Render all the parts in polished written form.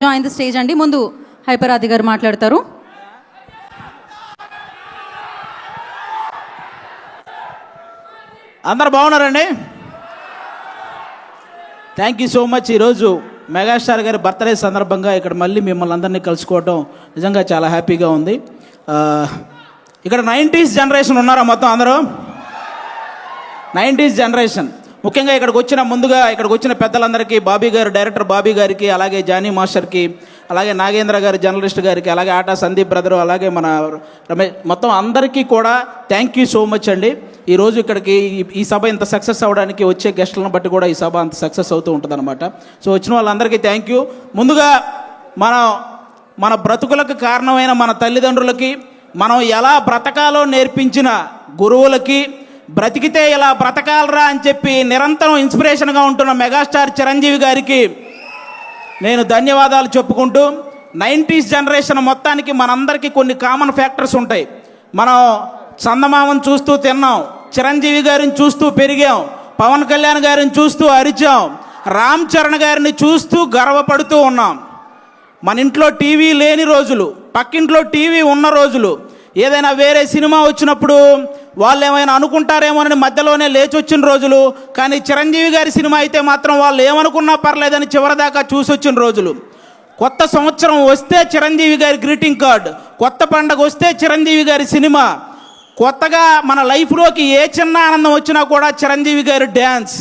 Join the stage అండి. ముందు హైపరాది గారు మాట్లాడతారు. అందరు బాగున్నారండి? Thank you so much. ఈరోజు మెగాస్టార్ గారి బర్త్డే సందర్భంగా ఇక్కడ మళ్ళీ మిమ్మల్ని అందరినీ కలుసుకోవటం నిజంగా చాలా హ్యాపీగా ఉంది. ఇక్కడ 90s జనరేషన్ ఉన్నారా మొత్తం అందరూ? 90s జనరేషన్ ముఖ్యంగా ఇక్కడికి వచ్చిన పెద్దలందరికీ, బాబీ గారు, డైరెక్టర్ బాబీ గారికి, అలాగే జానీ మాస్టర్కి, అలాగే నాగేంద్ర గారు జర్నలిస్ట్ గారికి, అలాగే ఆటా సందీప్ బ్రదరు, అలాగే మన రమేష్, మొత్తం అందరికీ కూడా థ్యాంక్ యూ సో మచ్ అండి. ఈరోజు ఇక్కడికి ఈ సభ ఇంత సక్సెస్ అవ్వడానికి వచ్చే గెస్టులను బట్టి కూడా ఈ సభ అంత సక్సెస్ అవుతూ ఉంటుంది అనమాట. సో వచ్చిన వాళ్ళందరికీ థ్యాంక్ యూ. ముందుగా మన బ్రతుకులకు కారణమైన మన తల్లిదండ్రులకి, మనం ఎలా బ్రతకాలో నేర్పించిన గురువులకి, బ్రతికితే ఇలా బ్రతకాలరా అని చెప్పి నిరంతరం ఇన్స్పిరేషన్గా ఉంటున్న మెగాస్టార్ చిరంజీవి గారికి నేను ధన్యవాదాలు చెప్పుకుంటూ, 90s జనరేషన్ మొత్తానికి మనందరికీ కొన్ని కామన్ ఫ్యాక్టర్స్ ఉంటాయి. మనం చందమామను చూస్తూ తిన్నాం, చిరంజీవి గారిని చూస్తూ పెరిగాం, పవన్ కళ్యాణ్ గారిని చూస్తూ అరిచాం, రామ్ చరణ్ గారిని చూస్తూ గర్వపడుతూ ఉన్నాం. మన ఇంట్లో టీవీ లేని రోజులు, పక్కింట్లో టీవీ ఉన్న రోజులు, ఏదైనా వేరే సినిమా వచ్చినప్పుడు వాళ్ళు ఏమైనా అనుకుంటారేమోనని మధ్యలోనే లేచి వచ్చిన రోజులు, కానీ చిరంజీవి గారి సినిమా అయితే మాత్రం వాళ్ళు ఏమనుకున్నా పర్లేదని చివరిదాకా చూసి వచ్చిన రోజులు. కొత్త సంవత్సరం వస్తే చిరంజీవి గారి గ్రీటింగ్ కార్డ్, కొత్త పండగ వస్తే చిరంజీవి గారి సినిమా, కొత్తగా మన లైఫ్లోకి ఏ చిన్న ఆనందం వచ్చినా కూడా చిరంజీవి గారి డ్యాన్స్,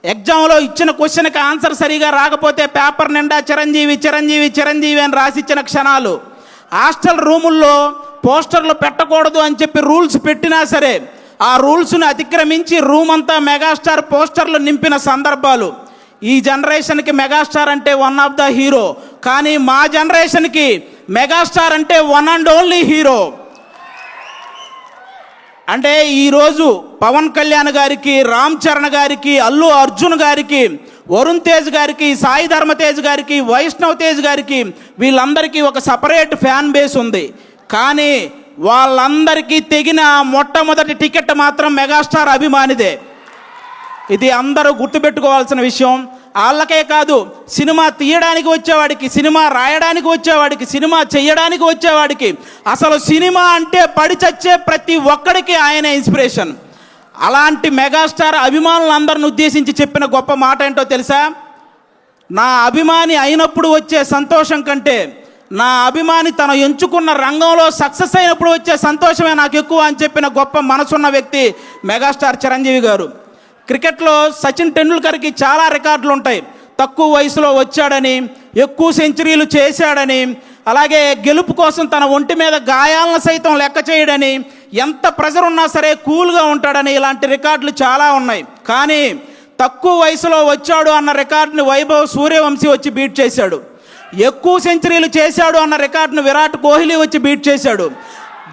ఎగ్జామ్లో ఇచ్చిన క్వశ్చన్కి ఆన్సర్ సరిగా రాకపోతే పేపర్ నిండా చిరంజీవి చిరంజీవి చిరంజీవి అని రాసిచ్చిన క్షణాలు, హాస్టల్ రూముల్లో పోస్టర్లు పెట్టకూడదు అని చెప్పి రూల్స్ పెట్టినా సరే ఆ రూల్స్ని అతిక్రమించి రూమ్ అంతా మెగాస్టార్ పోస్టర్లు నింపిన సందర్భాలు. ఈ జనరేషన్కి మెగాస్టార్ అంటే వన్ ఆఫ్ ద హీరో, కానీ మా జనరేషన్కి మెగాస్టార్ అంటే వన్ అండ్ ఓన్లీ హీరో. అంటే ఈరోజు పవన్ కళ్యాణ్ గారికి, రామ్ చరణ్ గారికి, అల్లు అర్జున్ గారికి, వరుణ్ తేజ్ గారికి, సాయి ధర్మ తేజ్ గారికి, వైష్ణవ్ తేజ్ గారికి, వీళ్ళందరికీ ఒక సపరేట్ ఫ్యాన్ బేస్ ఉంది. కానీ వాళ్ళందరికీ తెగిన మొట్టమొదటి టికెట్ మాత్రం మెగాస్టార్ అభిమానిదే. ఇది అందరూ గుర్తుపెట్టుకోవాల్సిన విషయం. వాళ్ళకే కాదు, సినిమా తీయడానికి వచ్చేవాడికి, సినిమా రాయడానికి వచ్చేవాడికి, సినిమా చేయడానికి వచ్చేవాడికి, అసలు సినిమా అంటే పడి చచ్చే ప్రతి ఒక్కడికి ఆయన ఇన్స్పిరేషన్. అలాంటి మెగాస్టార్ అభిమానులందరిని ఉద్దేశించి చెప్పిన గొప్ప మాట ఏంటో తెలుసా? నా అభిమాని అయినప్పుడు వచ్చే సంతోషం కంటే నా అభిమాని తను ఎంచుకున్న రంగంలో సక్సెస్ అయినప్పుడు వచ్చే సంతోషమే నాకు ఎక్కువ అని చెప్పిన గొప్ప మనసున్న వ్యక్తి మెగాస్టార్ చిరంజీవి గారు. క్రికెట్లో సచిన్ టెండూల్కర్కి చాలా రికార్డులు ఉంటాయి. తక్కువ వయసులో వచ్చాడని, ఎక్కువ సెంచరీలు చేశాడని, అలాగే గెలుపు కోసం తన ఒంటి మీద గాయాలను సైతం లెక్క చేయడని, ఎంత ప్రెజర్ ఉన్నా సరే కూల్గా ఉంటాడని, ఇలాంటి రికార్డులు చాలా ఉన్నాయి. కానీ తక్కువ వయసులో వచ్చాడు అన్న రికార్డుని వైభవ్ సూర్యవంశీ వచ్చి బీట్ చేశాడు. ఎక్కువ సెంచరీలు చేశాడు అన్న రికార్డును విరాట్ కోహ్లీ వచ్చి బీట్ చేశాడు.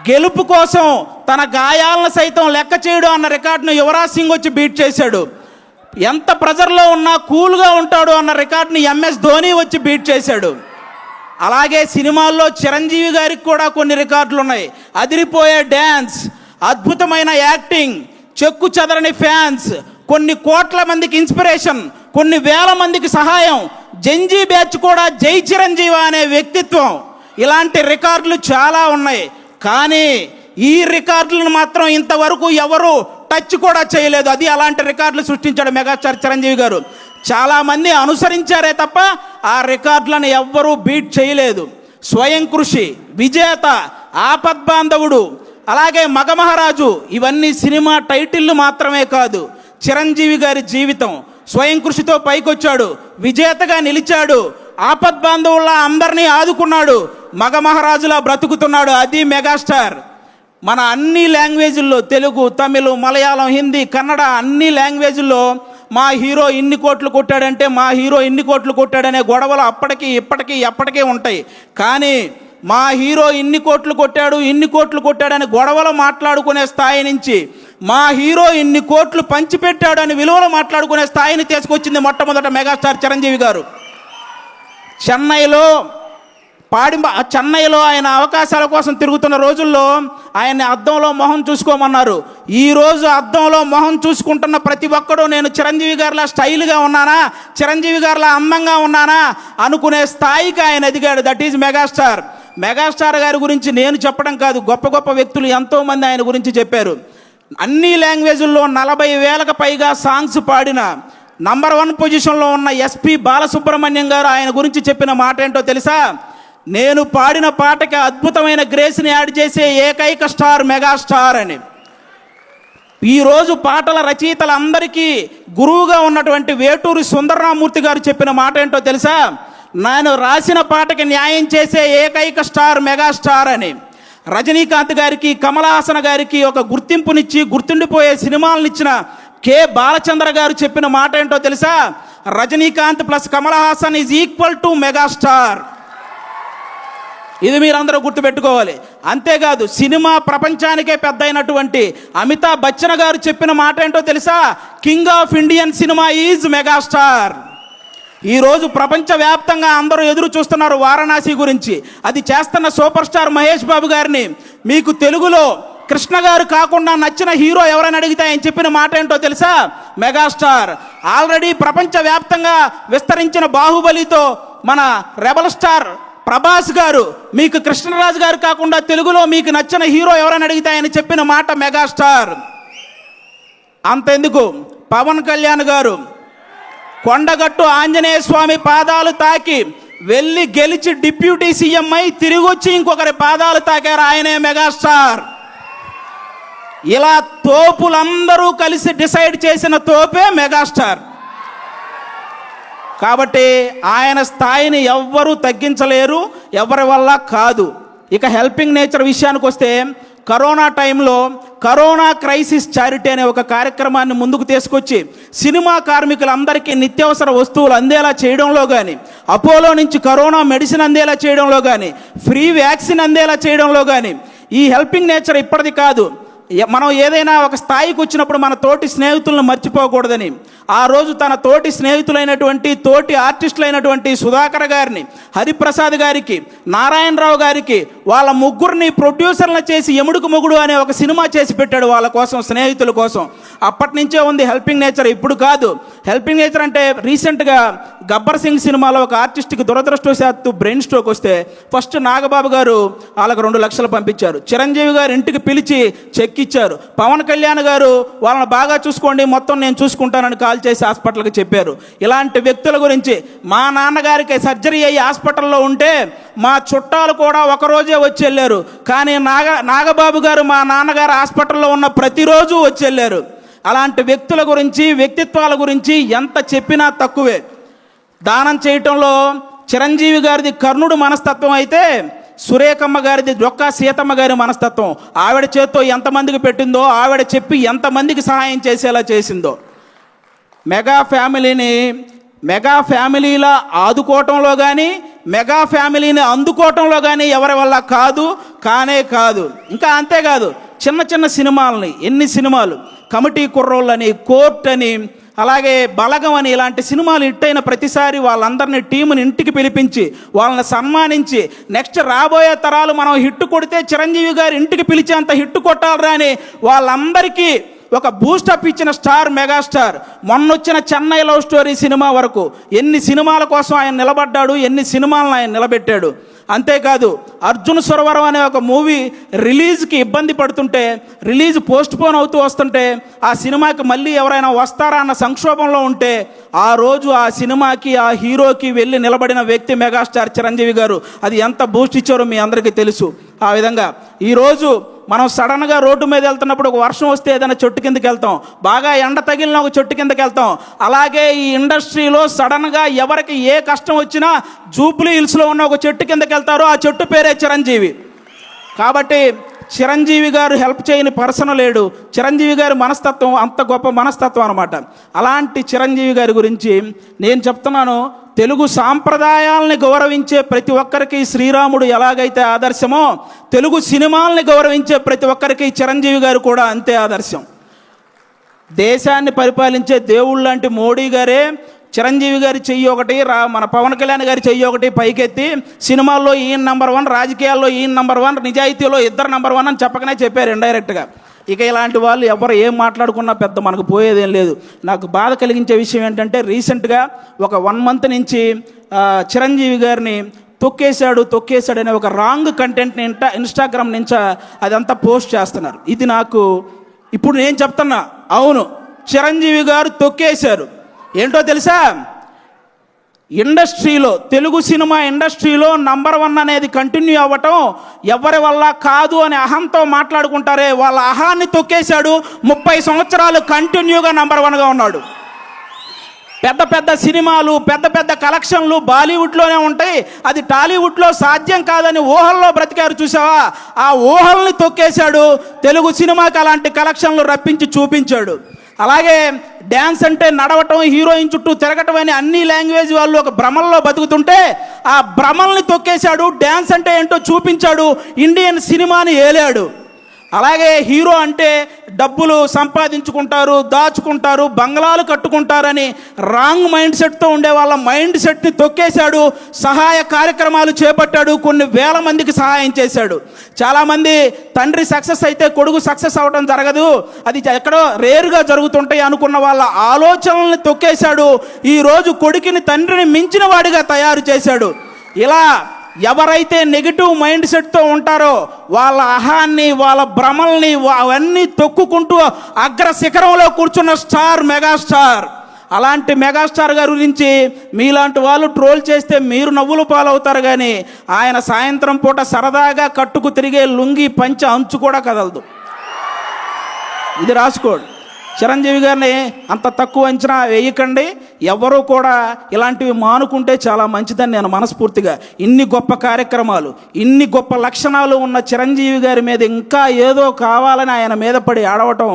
గెలుపు కోసం తన గాయాలను సైతం లెక్క చేయడు అన్న రికార్డును యువరాజ్ సింగ్ వచ్చి బీట్ చేశాడు. ఎంత ప్రెజర్లో ఉన్నా కూల్గా ఉంటాడు అన్న రికార్డుని ఎంఎస్ ధోని వచ్చి బీట్ చేశాడు. అలాగే సినిమాల్లో చిరంజీవి గారికి కూడా కొన్ని రికార్డులు ఉన్నాయి. అదిరిపోయే డ్యాన్స్, అద్భుతమైన యాక్టింగ్, చెక్కు చెదరని ఫ్యాన్స్, కొన్ని కోట్ల మందికి ఇన్స్పిరేషన్, కొన్ని వేల మందికి సహాయం, జంజీ బ్యాచ్ కూడా జై చిరంజీవి అనే వ్యక్తిత్వం, ఇలాంటి రికార్డులు చాలా ఉన్నాయి. కానీ ఈ రికార్డులను మాత్రం ఇంతవరకు ఎవరు టచ్ కూడా చేయలేదు. అది అలాంటి రికార్డులు సృష్టించాడు మెగాస్టార్ చిరంజీవి గారు. చాలామంది అనుసరించారే తప్ప ఆ రికార్డులను ఎవ్వరూ బీట్ చేయలేదు. స్వయం కృషి, విజేత, ఆపద్బాంధవుడు, అలాగే మగమహారాజు, ఇవన్నీ సినిమా టైటిళ్ళు మాత్రమే కాదు. చిరంజీవి గారి జీవితం స్వయం కృషితో పైకొచ్చాడు, విజేతగా నిలిచాడు, ఆపద్బాంధవుల్లా అందరినీ ఆదుకున్నాడు, మగమహారాజులా బ్రతుకుతున్నాడు. అది మెగాస్టార్. మన అన్ని లాంగ్వేజ్ల్లో, తెలుగు, తమిళ్, మలయాళం, హిందీ, కన్నడ, అన్ని లాంగ్వేజ్ల్లో మా హీరో ఇన్ని కోట్లు కొట్టాడంటే, మా హీరో ఇన్ని కోట్లు కొట్టాడనే గొడవలు అప్పటికీ ఇప్పటికీ ఎప్పటికీ ఉంటాయి. కానీ మా హీరో ఇన్ని కోట్లు కొట్టాడని గొడవలు మాట్లాడుకునే స్థాయి నుంచి మా హీరో ఇన్ని కోట్లు పంచిపెట్టాడని విలువలు మాట్లాడుకునే స్థాయిని తీసుకొచ్చింది మొట్టమొదట మెగాస్టార్ చిరంజీవి గారు. చెన్నైలో చెన్నైలో ఆయన అవకాశాల కోసం తిరుగుతున్న రోజుల్లో ఆయన్ని అద్దంలో మొహం చూసుకోమన్నారు. ఈరోజు అద్దంలో మొహం చూసుకుంటున్న ప్రతి ఒక్కడూ నేను చిరంజీవి గారిలా స్టైల్గా ఉన్నానా, చిరంజీవి గారిలా అందంగా ఉన్నానా అనుకునే స్థాయికి ఆయన ఎదిగాడు. That is megastar. మెగాస్టార్ గారి గురించి నేను చెప్పడం కాదు, గొప్ప గొప్ప వ్యక్తులు ఎంతోమంది ఆయన గురించి చెప్పారు. అన్ని లాంగ్వేజుల్లో 40,000కు పైగా సాంగ్స్ పాడిన నంబర్ 1 పొజిషన్లో ఉన్న ఎస్పి బాలసుబ్రహ్మణ్యం గారు ఆయన గురించి చెప్పిన మాట ఏంటో తెలుసా? నేను పాడిన పాటకి అద్భుతమైన గ్రేస్ని యాడ్ చేసే ఏకైక స్టార్ మెగాస్టార్ అని. ఈరోజు పాటల రచయితలందరికీ గురువుగా ఉన్నటువంటి వేటూరి సుందరరామూర్తి గారు చెప్పిన మాట ఏంటో తెలుసా? నేను రాసిన పాటకి న్యాయం చేసే ఏకైక స్టార్ మెగాస్టార్ అని. రజనీకాంత్ గారికి, కమల్ హాసన్ గారికి ఒక గుర్తింపునిచ్చి గుర్తుండిపోయే సినిమాలను ఇచ్చిన కె బాలచంద్ర గారు చెప్పిన మాట ఏంటో తెలుసా? Rajinikanth plus Kamal Haasan is equal to megastar. ఇది మీరందరూ గుర్తుపెట్టుకోవాలి. అంతేకాదు సినిమా ప్రపంచానికే పెద్ద అయినటువంటి అమితాబ్ బచ్చన్ గారు చెప్పిన మాట ఏంటో తెలుసా? King of Indian cinema is megastar. ఈరోజు ప్రపంచవ్యాప్తంగా అందరూ ఎదురు చూస్తున్నారు వారణాసి గురించి. అది చేస్తున్న సూపర్ స్టార్ మహేష్ బాబు గారిని మీకు తెలుగులో కృష్ణ గారు కాకుండా నచ్చిన హీరో ఎవరైనా అడిగితే ఆయన చెప్పిన మాట ఏంటో తెలుసా? మెగాస్టార్. ఆల్రెడీ ప్రపంచవ్యాప్తంగా విస్తరించిన బాహుబలితో మన రెబల్ స్టార్ ప్రభాస్ గారు మీకు కృష్ణరాజు గారు కాకుండా తెలుగులో మీకు నచ్చిన హీరో ఎవరైనా అడిగితే ఆయన చెప్పిన మాట మెగాస్టార్. అంతెందుకు, పవన్ కళ్యాణ్ గారు కొండగట్టు ఆంజనేయ స్వామి పాదాలు తాకి వెళ్ళి గెలిచి డిప్యూటీ సీఎం అయి తిరిగి వచ్చి ఇంకొకరి పాదాలు తాకారు, ఆయనే మెగాస్టార్. ఇలా తోపులందరూ కలిసి డిసైడ్ చేసిన తోపే మెగాస్టార్. కాబట్టి ఆయన స్థాయిని ఎవ్వరూ తగ్గించలేరు, ఎవరి వల్ల కాదు. ఇక హెల్పింగ్ నేచర్ విషయానికి వస్తే, కరోనా టైంలో కరోనా క్రైసిస్ చారిటీ అనే ఒక కార్యక్రమాన్ని ముందుకు తీసుకొచ్చి సినిమా కార్మికులందరికీ నిత్యావసర వస్తువులు అందేలా చేయడంలో కానీ, అపోలో నుంచి కరోనా మెడిసిన్ అందేలా చేయడంలో కానీ, ఫ్రీ వ్యాక్సిన్ అందేలా చేయడంలో కానీ, ఈ హెల్పింగ్ నేచర్ ఇప్పటిది కాదు. మనం ఏదైనా ఒక స్థాయికి వచ్చినప్పుడు మన తోటి స్నేహితులను మర్చిపోకూడదని ఆ రోజు తన తోటి స్నేహితులైనటువంటి తోటి ఆర్టిస్టులైనటువంటి సుధాకర్ గారిని, హరిప్రసాద్ గారికి, నారాయణరావు గారికి వాళ్ళ ముగ్గురిని ప్రొడ్యూసర్లు చేసి ఎముడుకు మొగుడు అనే ఒక సినిమా చేసి పెట్టాడు వాళ్ళ కోసం, స్నేహితుల కోసం. అప్పటి నుంచే ఉంది హెల్పింగ్ నేచర్, ఇప్పుడు కాదు. హెల్పింగ్ నేచర్ అంటే రీసెంట్గా గబ్బర్ సింగ్ సినిమాలో ఒక ఆర్టిస్ట్కి దురదృష్టవశాత్తు బ్రెయిన్ స్ట్రోక్ వస్తే ఫస్ట్ నాగబాబు గారు వాళ్ళకు 2 లక్షలు పంపించారు. చిరంజీవి గారు ఇంటికి పిలిచి చెక్ ఇచ్చారు. పవన్ కళ్యాణ్ గారు వాళ్ళని బాగా చూసుకోండి, మొత్తం నేను చూసుకుంటానని కాల్ చేసి హాస్పిటల్కి చెప్పారు. ఇలాంటి వ్యక్తుల గురించి, మా నాన్నగారికి సర్జరీ అయ్యి హాస్పిటల్లో ఉంటే మా చుట్టాలు కూడా ఒకరోజే వచ్చి వెళ్ళారు, కానీ నాగబాబు గారు మా నాన్నగారు హాస్పిటల్లో ఉన్న ప్రతిరోజు వచ్చి వెళ్ళారు. అలాంటి వ్యక్తుల గురించి, వ్యక్తిత్వాల గురించి ఎంత చెప్పినా తక్కువే. దానం చేయటంలో చిరంజీవి గారిది కర్ణుడు మనస్తత్వం అయితే సురేఖమ్మ గారిది డొక్కా సీతమ్మ గారి మనస్తత్వం. ఆవిడ చేత్తో ఎంతమందికి పెట్టిందో, ఆవిడ చెప్పి ఎంతమందికి సహాయం చేసేలా చేసిందో. మెగా ఫ్యామిలీలా ఆదుకోవటంలో కానీ, మెగా ఫ్యామిలీని అందుకోవటంలో కానీ ఎవరి వల్ల కానే కాదు. ఇంకా అంతేకాదు, చిన్న చిన్న సినిమాలని, ఎన్ని సినిమాలు, కమిటీ కుర్రోళ్ళని, కోర్ట్ అని, అలాగే బలగం అని, ఇలాంటి సినిమాలు హిట్ అయిన ప్రతిసారి వాళ్ళందరినీ టీముని ఇంటికి పిలిపించి వాళ్ళని సన్మానించి నెక్స్ట్ రాబోయే తరాలు మనం హిట్ కొడితే చిరంజీవి గారు ఇంటికి పిలిచేంత హిట్ కొట్టాలరా అని వాళ్ళందరికీ ఒక బూస్టప్ ఇచ్చిన స్టార్ మెగాస్టార్. మొన్నొచ్చిన చెన్నై లవ్ స్టోరీ సినిమా వరకు ఎన్ని సినిమాల కోసం ఆయన నిలబడ్డాడు, ఎన్ని సినిమాలను ఆయన నిలబెట్టాడు. అంతేకాదు, అర్జున్ సురవరం అనే ఒక మూవీ రిలీజ్కి ఇబ్బంది పడుతుంటే, రిలీజ్ పోస్ట్పోన్ అవుతూ వస్తుంటే, ఆ సినిమాకి మళ్ళీ ఎవరైనా వస్తారా అన్న సంక్షోభంలో ఉంటే ఆ రోజు ఆ సినిమాకి, ఆ హీరోకి వెళ్ళి నిలబడిన వ్యక్తి మెగాస్టార్ చిరంజీవి గారు. అది ఎంత బూస్ట్ ఇచ్చారో మీ అందరికీ తెలుసు. ఆ విధంగా ఈరోజు మనం సడన్గా రోడ్డు మీద వెళ్తున్నప్పుడు ఒక వర్షం వస్తే ఏదైనా చెట్టు కిందకి వెళ్తాం, బాగా ఎండ తగిలిన ఒక చెట్టు కిందకి వెళ్తాం. అలాగే ఈ ఇండస్ట్రీలో సడన్గా ఎవరికి ఏ కష్టం వచ్చినా జూబ్లీ హిల్స్లో ఉన్న ఒక చెట్టు కిందకి వెళ్తారో ఆ చెట్టు పేరే చిరంజీవి. కాబట్టి చిరంజీవి గారు హెల్ప్ చేయని పర్సన్ లేడు. చిరంజీవి గారి మనస్తత్వం అంత గొప్ప మనస్తత్వం అనమాట. అలాంటి చిరంజీవి గారి గురించి నేను చెప్తున్నాను, తెలుగు సాంప్రదాయాలని గౌరవించే ప్రతి ఒక్కరికి శ్రీరాముడు ఎలాగైతే ఆదర్శమో, తెలుగు సినిమాలని గౌరవించే ప్రతి ఒక్కరికి చిరంజీవి గారు కూడా అంతే ఆదర్శం. దేశాన్ని పరిపాలించే దేవుళ్ళు లాంటి మోడీ గారే చిరంజీవి గారి చెయ్యి ఒకటి, మన పవన్ కళ్యాణ్ గారి చెయ్యి ఒకటి పైకెత్తి సినిమాల్లో ఈయన నంబర్ 1, రాజకీయాల్లో ఈయన నంబర్ 1, నిజాయితీలో ఇద్దరు నంబర్ 1 అని చెప్పకనే చెప్పారు ఇండైరెక్ట్గా. ఇక ఇలాంటి వాళ్ళు ఎవరు ఏం మాట్లాడుకున్నా పెద్ద మనకు పోయేదేం లేదు. నాకు బాధ కలిగించే విషయం ఏంటంటే రీసెంట్గా ఒక 1 మంత్ నుంచి చిరంజీవి గారిని తొక్కేశాడు అనే ఒక రాంగ్ కంటెంట్ని ఇన్స్టాగ్రామ్ నుంచి అదంతా పోస్ట్ చేస్తున్నారు. ఇది నాకు ఇప్పుడు నేను చెప్తున్నా, అవును చిరంజీవి గారు తొక్కేశారు. ఏంటో తెలుసా, ఇండస్ట్రీలో తెలుగు సినిమా ఇండస్ట్రీలో నంబర్ 1 అనేది కంటిన్యూ అవ్వటం ఎవరి వల్ల కాదు అని అహంతో మాట్లాడుకుంటారే, వాళ్ళ అహాన్ని తొక్కేశాడు. 30 సంవత్సరాలు కంటిన్యూగా నంబర్ 1గా ఉన్నాడు. పెద్ద పెద్ద సినిమాలు, పెద్ద పెద్ద కలెక్షన్లు బాలీవుడ్లోనే ఉంటాయి, అది టాలీవుడ్లో సాధ్యం కాదని ఊహల్లో బ్రతికారు చూసావా, ఆ ఊహల్ని తొక్కేశాడు. తెలుగు సినిమాకి అలాంటి కలెక్షన్లు రప్పించి చూపించాడు. అలాగే డ్యాన్స్ అంటే నడవటం, హీరోయిన్ చుట్టూ తిరగటం అని అన్ని లాంగ్వేజ్ వాళ్ళు ఒక భ్రమల్లో బతుకుతుంటే ఆ భ్రమల్ని తొక్కేశాడు. డ్యాన్స్ అంటే ఏంటో చూపించాడు, ఇండియన్ సినిమాని ఏలాడు. అలాగే హీరో అంటే డబ్బులు సంపాదించుకుంటారు, దాచుకుంటారు, బంగ్లాలు కట్టుకుంటారని రాంగ్ మైండ్ సెట్తో ఉండే వాళ్ళ మైండ్ సెట్ని తొక్కేశాడు. సహాయ కార్యక్రమాలు చేపట్టాడు, కొన్ని వేల మందికి సహాయం చేశాడు. చాలామంది తండ్రి సక్సెస్ అయితే కొడుకు సక్సెస్ అవ్వడం జరగదు, అది ఎక్కడో రేరుగా జరుగుతుంటాయి అనుకున్న వాళ్ళ ఆలోచనల్ని తొక్కేశాడు. ఈరోజు కొడుకుని తండ్రిని మించిన వాడిగా తయారు చేశాడు. ఇలా ఎవరైతే నెగిటివ్ మైండ్ సెట్తో ఉంటారో వాళ్ళ అహాన్ని, వాళ్ళ భ్రమల్ని అవన్నీ తొక్కుకుంటూ అగ్ర శిఖరంలో కూర్చున్న స్టార్, మెగాస్టార్. అలాంటి మెగాస్టార్ గారి గురించి మీలాంటి వాళ్ళు ట్రోల్ చేస్తే మీరు నవ్వులు పాలవుతారు, కానీ ఆయన సాయంత్రం పూట సరదాగా కట్టుకు తిరిగే లుంగి పంచ అంచు కూడా కదలదు. ఇది రాసుకోండి. చిరంజీవి గారిని అంత తక్కువ అంచనా వేయకండి. ఎవరు కూడా ఇలాంటివి మానుకుంటే చాలా మంచిదని నేను మనస్ఫూర్తిగా, ఇన్ని గొప్ప కార్యక్రమాలు, ఇన్ని గొప్ప లక్షణాలు ఉన్న చిరంజీవి గారి మీద ఇంకా ఏదో కావాలని ఆయన మీద పడి ఆడవటం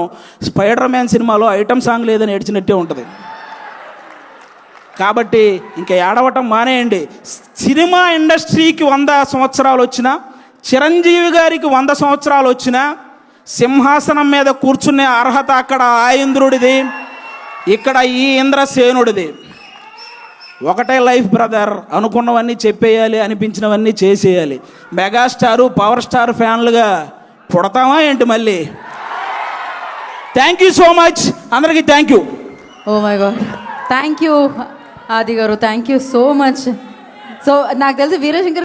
స్పైడర్ మ్యాన్ సినిమాలో ఐటమ్ సాంగ్ లేదని ఏడ్చినట్టే ఉంటుంది. కాబట్టి ఇంకా ఏడవటం మానేయండి. సినిమా ఇండస్ట్రీకి 100 సంవత్సరాలు వచ్చినా, చిరంజీవి గారికి 100 సంవత్సరాలు వచ్చినా సింహాసనం మీద కూర్చునే అర్హత అక్కడ ఆ ఇంద్రుడిది, ఇక్కడ ఈ ఇంద్రసేనుడిది. ఒకటే లైఫ్ బ్రదర్, అనుకున్నవన్నీ చెప్పేయాలి, అనిపించినవన్నీ చేసేయాలి. మెగాస్టారు, పవర్ స్టార్ ఫ్యాన్లుగా పుడతామా ఏంటి మళ్ళీ? థ్యాంక్ యూ సో మచ్ అందరికీ. Thank you. Oh my God, thank you Aadi గారు, thank you so much. So నాకు తెలిసి వీరశంకర్